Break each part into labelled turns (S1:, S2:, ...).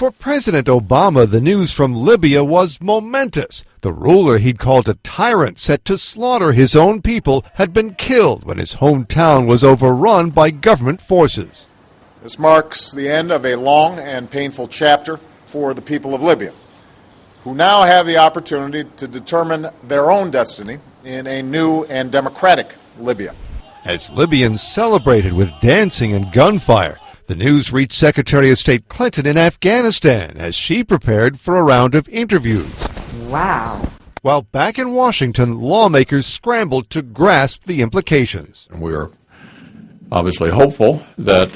S1: For President Obama, the news from Libya was momentous. The ruler he'd called a tyrant, set to slaughter his own people, had been killed when his hometown was overrun by government forces.
S2: This marks the end of a long and painful chapter for the people of Libya, who now have the opportunity to determine their own destiny in a new and democratic Libya.
S1: As Libyans celebrated with dancing and gunfire, the news reached Secretary of State Clinton in Afghanistan as she prepared for a round of interviews.
S3: Wow.
S1: While back in Washington, lawmakers scrambled to grasp the implications.
S4: We are obviously hopeful that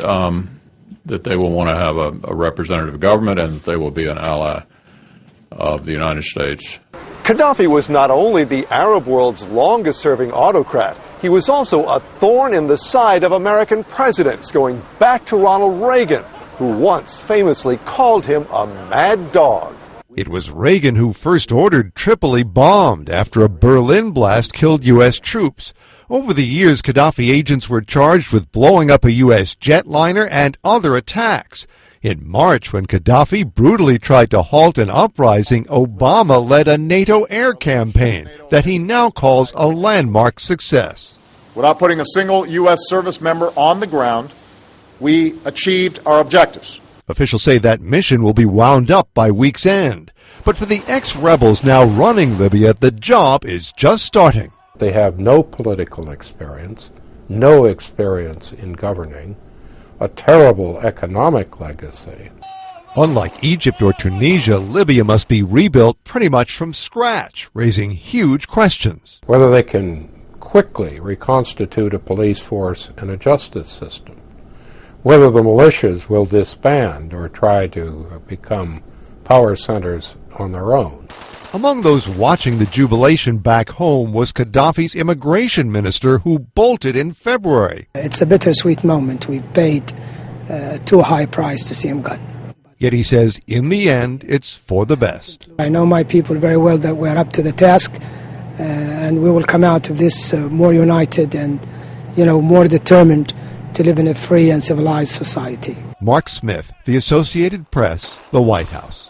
S4: that they will want to have a representative government and that they will be an ally of the United States.
S5: Gadhafi was not only the Arab world's longest-serving autocrat, he was also a thorn in the side of American presidents, going back to Ronald Reagan, who once famously called him a mad dog.
S1: It was Reagan who first ordered Tripoli bombed after a Berlin blast killed U.S. troops. Over the years, Gadhafi agents were charged with blowing up a U.S. jetliner and other attacks. In March, when Gadhafi brutally tried to halt an uprising, Obama led a NATO air campaign that he now calls a landmark success.
S2: Without putting a single U.S. service member on the ground, we achieved our objectives.
S1: Officials say that mission will be wound up by week's end. But for the ex-rebels now running Libya, the job is just starting.
S6: They have no political experience, no experience in governing, a terrible economic legacy.
S1: Unlike Egypt or Tunisia, Libya must be rebuilt pretty much from scratch, raising huge questions.
S6: Whether they can quickly reconstitute a police force and a justice system, whether the militias will disband or try to become power centers on their own.
S1: Among those watching the jubilation back home was Gadhafi's immigration minister, who bolted in February.
S7: It's a bittersweet moment. We paid too high a price to see him gone.
S1: Yet he says, in the end, it's for the best.
S7: I know my people very well, that we're up to the task, and we will come out of this more united and, more determined to live in a free and civilized society.
S1: Mark Smith, The Associated Press, The White House.